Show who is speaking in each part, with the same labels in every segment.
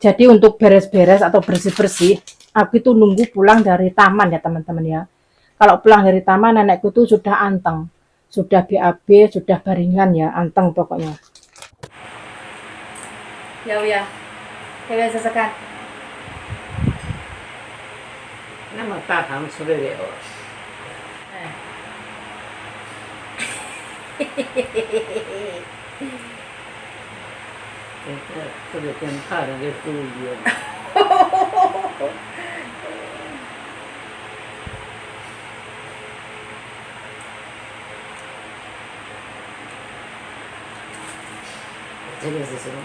Speaker 1: Jadi untuk beres-beres atau bersih-bersih, aku itu nunggu pulang dari taman ya teman-teman ya. Kalau pulang dari taman, nenekku tuh sudah anteng, sudah BAB, sudah baringan ya, anteng pokoknya. Ya, kayak sesekan.
Speaker 2: 那么大堂吃得了？这个跟大人的猪一样。这个是什么？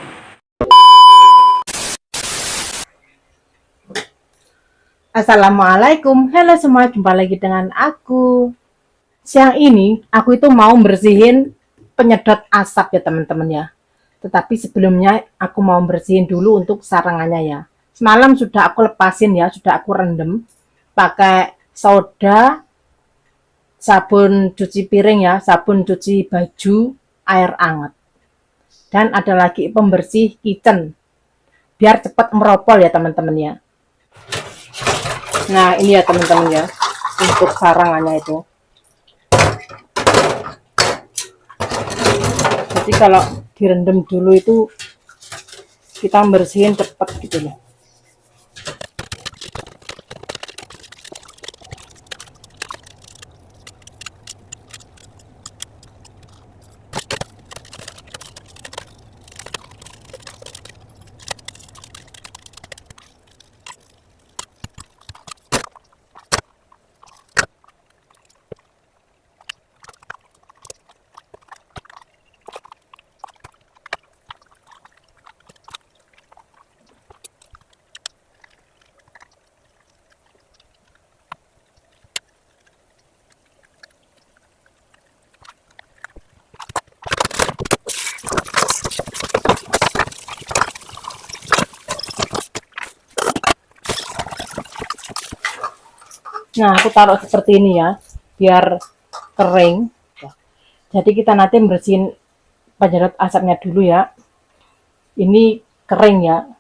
Speaker 1: Assalamualaikum, halo semua, jumpa lagi dengan aku. Siang ini aku itu mau bersihin penyedot asap ya teman-teman ya. Tetapi sebelumnya aku mau bersihin dulu untuk sarangannya ya. Semalam sudah aku lepasin ya, sudah aku rendam pakai soda, sabun cuci piring ya, sabun cuci baju, air hangat. Dan ada lagi pembersih kitchen biar cepat meropol ya teman-teman ya. Nah ini ya teman-teman ya, untuk sarangannya itu. Jadi kalau direndam dulu itu kita bersihin cepat gitu loh. Nah, aku taruh seperti ini ya, biar kering. Jadi kita nanti bersihin penyedot asapnya dulu ya. Ini kering ya,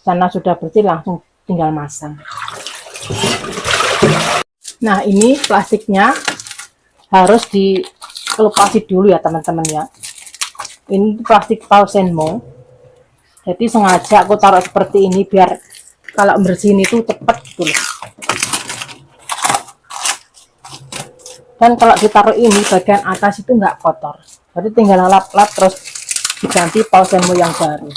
Speaker 1: karena sudah bersih langsung tinggal masang. Nah, ini plastiknya harus dikelupasi dulu ya teman-teman ya. Ini plastik Pausenmo. Jadi sengaja aku taruh seperti ini biar kalau bersihin itu cepat gitu loh. Dan kalau ditaruh ini bagian atas itu nggak kotor, jadi tinggal lap-lap terus diganti Pausenmo yang baru.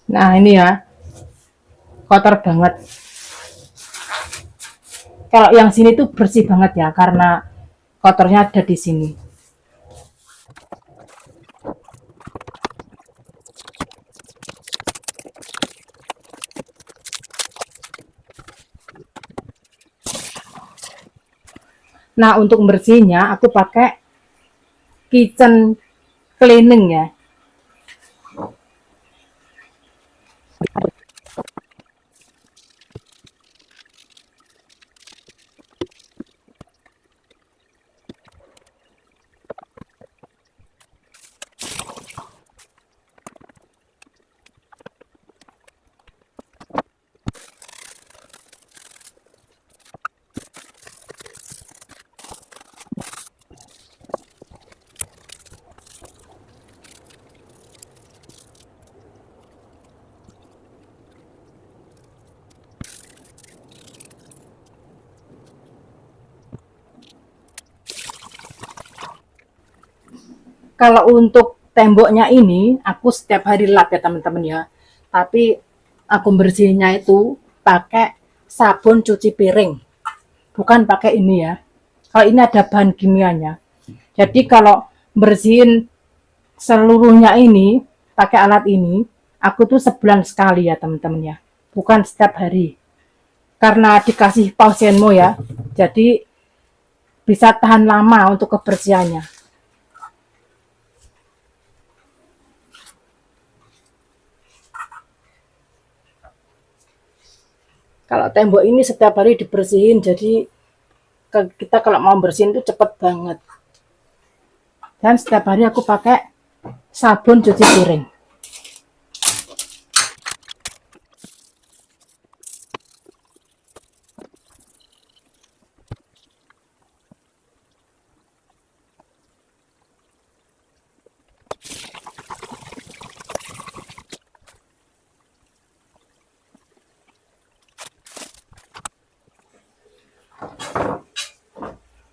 Speaker 1: Nah ini ya, kotor banget. Kalau yang sini tuh bersih banget ya, karena kotornya ada di sini. Nah, untuk membersihnya aku pakai kitchen cleaning ya. Kalau untuk temboknya ini aku setiap hari lap ya teman-teman ya. Tapi aku bersihnya itu pakai sabun cuci piring, bukan pakai ini ya. Kalau ini ada bahan kimianya. Jadi kalau bersihin seluruhnya ini pakai alat ini, aku tuh sebulan sekali ya teman-teman ya, bukan setiap hari. Karena dikasih Pausenmo ya, jadi bisa tahan lama untuk kebersihannya. Kalau tembok ini setiap hari dibersihin, jadi kita kalau mau bersihin itu cepet banget. Dan setiap hari aku pakai sabun cuci piring.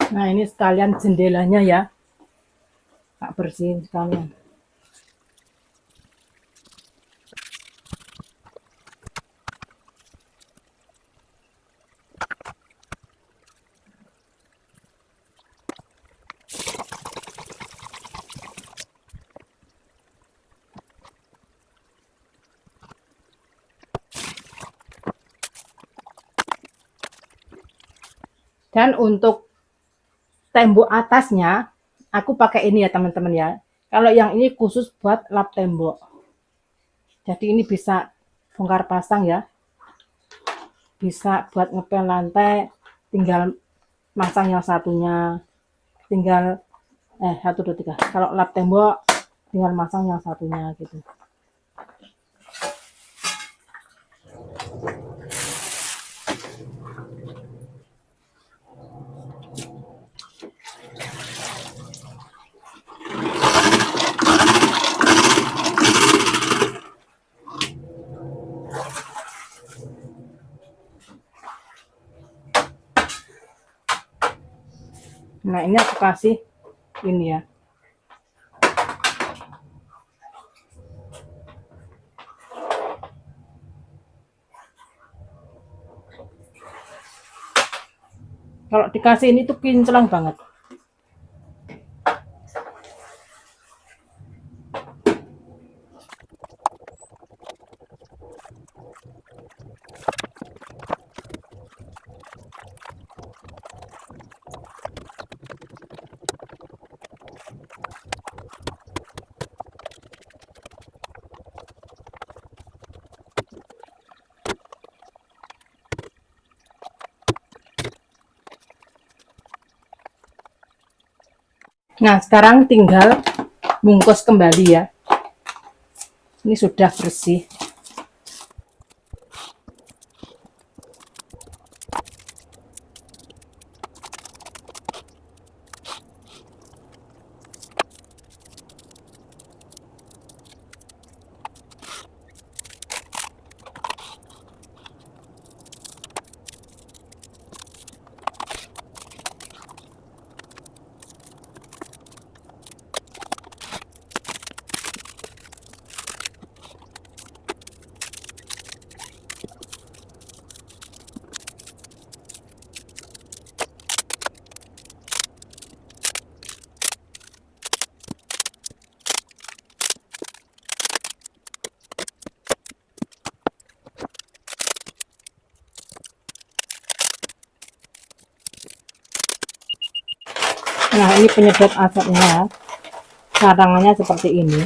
Speaker 1: Nah, ini sekalian jendelanya ya, tak bersihin sekalian. Dan untuk tembok atasnya, aku pakai ini ya teman-teman ya. Kalau yang ini khusus buat lap tembok. Jadi ini bisa bongkar pasang ya. Bisa buat ngepel lantai, tinggal masang yang satunya. Tinggal, 1, 2, 3. Kalau lap tembok, tinggal masang yang satunya gitu. Nah, ini aku kasih ini ya. Kalau dikasih ini tuh kinclong banget. Nah, sekarang tinggal bungkus kembali ya. Ini sudah bersih. Nah, ini penyedot asapnya. Cadangannya seperti ini.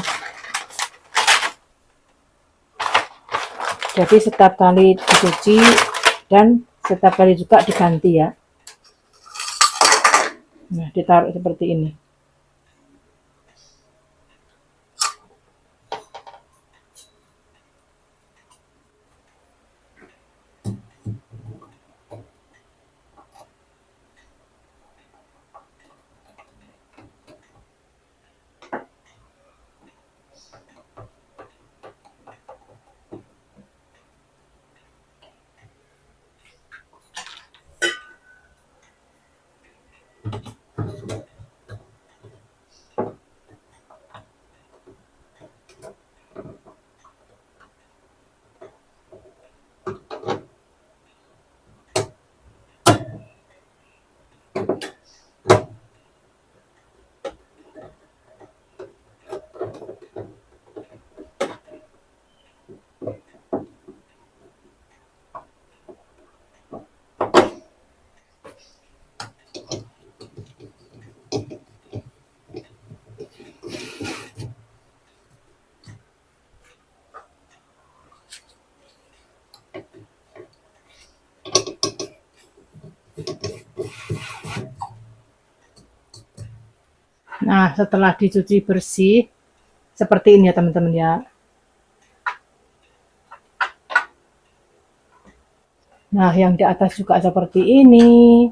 Speaker 1: Jadi setiap kali dicuci dan setiap kali juga diganti ya. Nah, ditaruh seperti ini. Nah, setelah dicuci bersih seperti ini ya teman-teman ya. Nah, yang di atas juga seperti ini.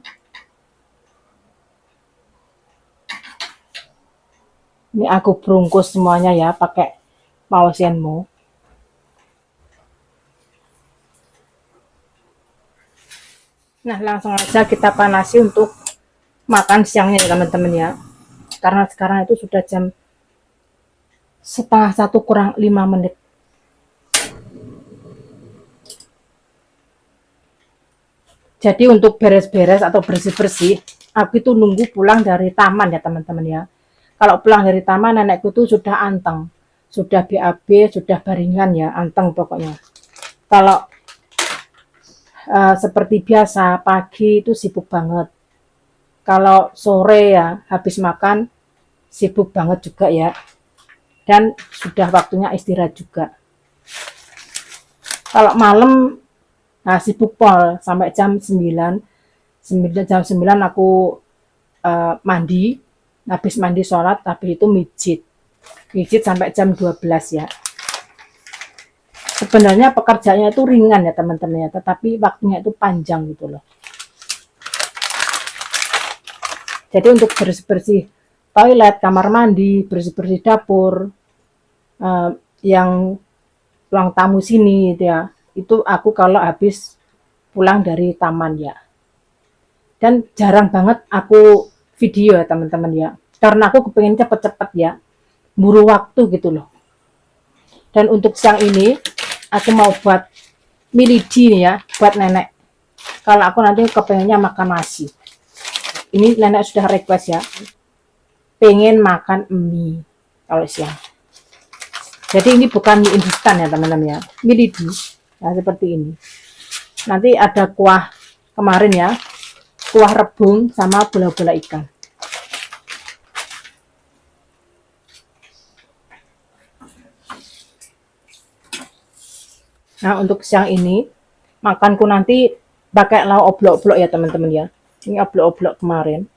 Speaker 1: Ini aku bungkus semuanya ya pakai pausenmu. Nah, langsung aja kita panasi untuk makan siangnya ya teman-teman ya. Karena sekarang itu sudah jam setengah satu kurang 5 menit. Jadi untuk beres-beres atau bersih-bersih, aku itu nunggu pulang dari taman ya teman-teman ya. Kalau pulang dari taman, nenekku tuh sudah anteng, sudah BAB, sudah baringan ya, anteng pokoknya. Kalau seperti biasa, pagi itu sibuk banget. Kalau sore ya, habis makan, sibuk banget juga ya. Dan sudah waktunya istirahat juga. Kalau malam, nah sibuk pol sampai jam 9. Jam 9 aku mandi, habis mandi sholat, habis itu mijit sampai jam 12 ya. Sebenarnya pekerjaannya itu ringan ya teman-teman ya, tetapi waktunya itu panjang gitu loh. Jadi untuk bersih-bersih toilet, kamar mandi, bersih-bersih dapur, yang ruang tamu sini gitu ya, itu aku kalau habis pulang dari taman ya. Dan jarang banget aku video ya teman-teman ya, karena aku kepengen cepet-cepet ya, buru waktu gitu loh. Dan untuk siang ini aku mau buat milidi nih ya, buat nenek. Kalau aku nanti kepengennya makan nasi. Ini nenek sudah request ya, pengen makan mie kalau siang. Jadi ini bukan mie instan ya teman-teman ya, milidi. Nah seperti ini. Nanti ada kuah kemarin ya, kuah rebung sama bola-bola ikan. Nah untuk siang ini makanku nanti pakai lauk oblok-oblok ya teman-teman ya. Ini oblok-oblok kemarin.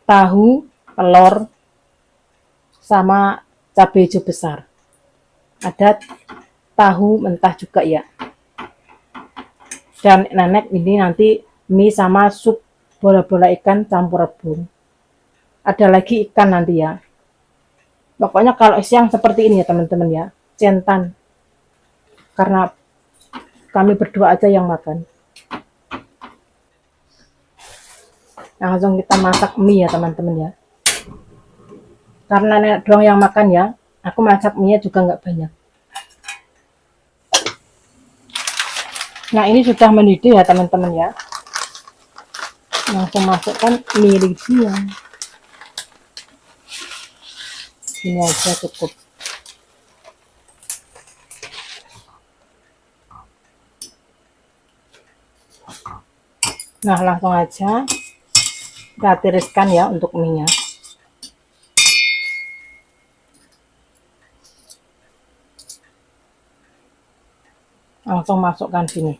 Speaker 1: Tahu, telur, sama cabai hijau besar. Ada tahu mentah juga ya. Dan nenek ini nanti mie sama sup bola-bola ikan campur rebung. Ada lagi ikan nanti ya. Pokoknya kalau siang seperti ini ya teman-teman ya, centan. Karena kami berdua aja yang makan. Langsung kita masak mie ya teman-teman ya. Karena nenek doang yang makan ya, aku masak mie juga nggak banyak. Nah ini sudah mendidih ya teman-teman ya. Langsung masukkan mie ya. Ini aja cukup. Nah langsung aja kita tiriskan ya untuk mie nya. Langsung masukkan sini.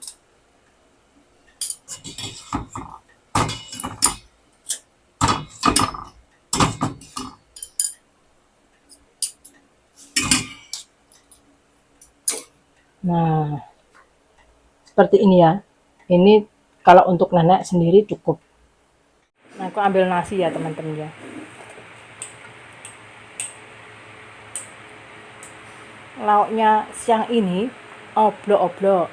Speaker 1: Nah seperti ini ya. Ini kalau untuk nenek sendiri cukup. Nah aku ambil nasi ya teman-teman ya. Lauknya siang ini oblok-oblok.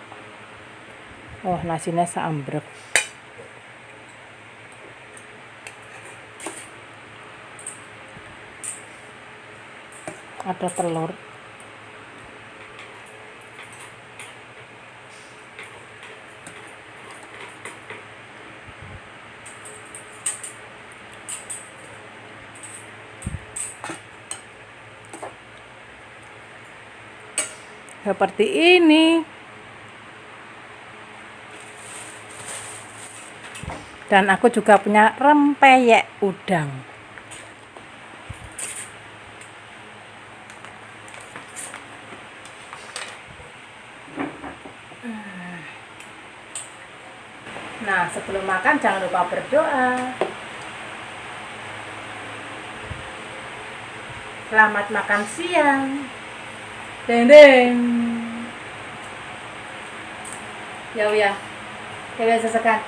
Speaker 1: Oh nasinya seambrek. Ada telur. Seperti ini. Dan aku juga punya rempeyek udang. Nah, sebelum makan jangan lupa berdoa. Selamat makan siang. Deng deng. Ya ya. Ya sesekan.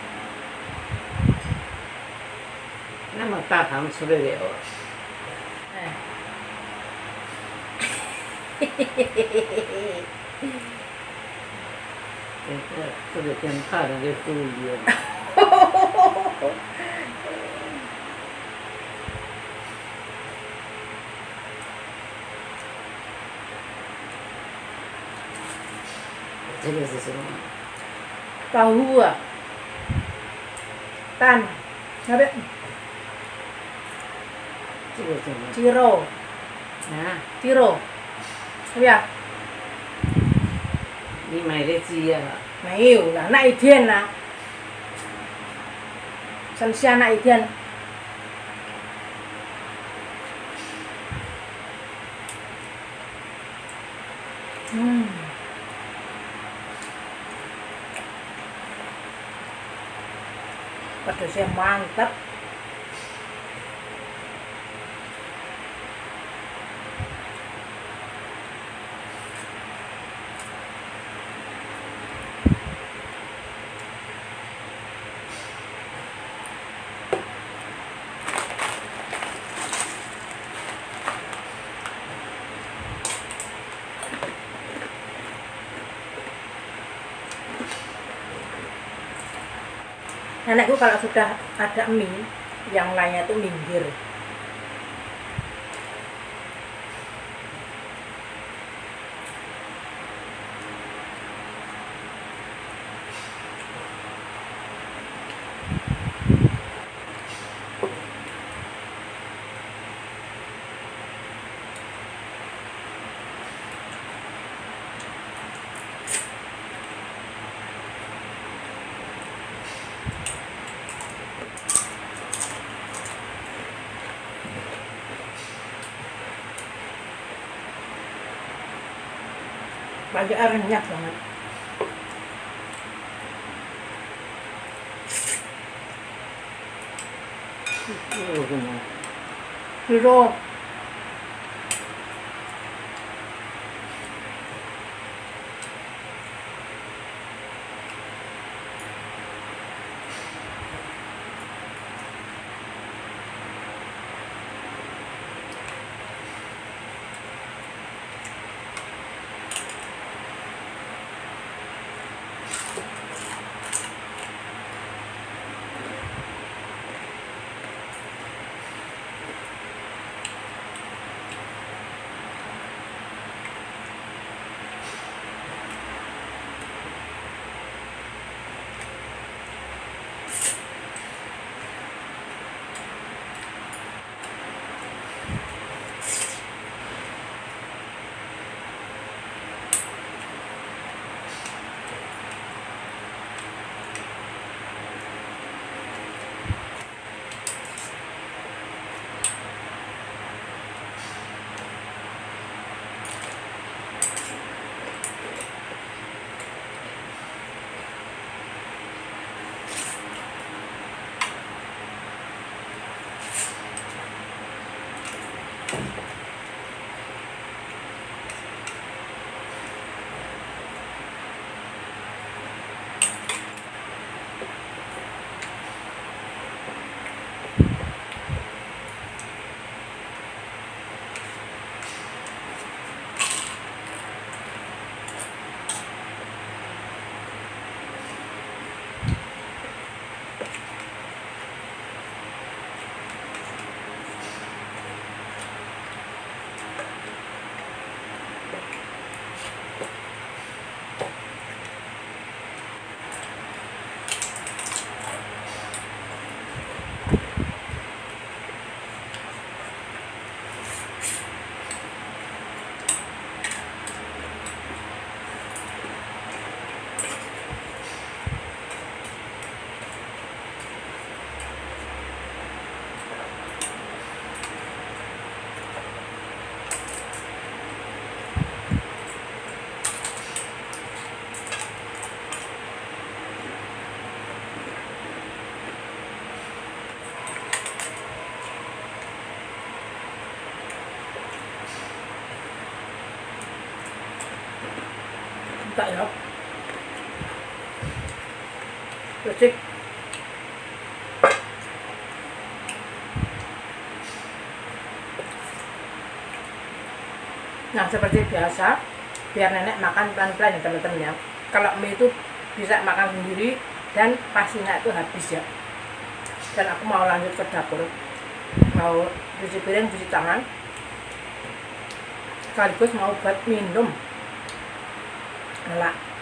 Speaker 2: Nama tahan sudah deh. Itu sudah tempat ada tujuan. Jadi sesuatu.
Speaker 1: Tahu ah. Tan. Ngabe
Speaker 2: Coba.
Speaker 1: Ciro.
Speaker 2: Nah,
Speaker 1: Ciro. Ya.
Speaker 2: ini mai dia.
Speaker 1: Maiu là nãy thiên là sân xe nãy thiên Pedasnya mantap. Nenekku kalau sudah ada mie, yang lainnya tuh minggir. Banyak renyah banget. Hero. enak ya. Rusik. Nah, seperti biasa, biar nenek makan pelan-pelan ya teman-teman ya. Kalau mie itu bisa makan sendiri dan pastinya itu habis ya. Dan aku mau lanjut ke dapur, mau cuci piring, cuci tangan, sekaligus mau buat minum. Enak.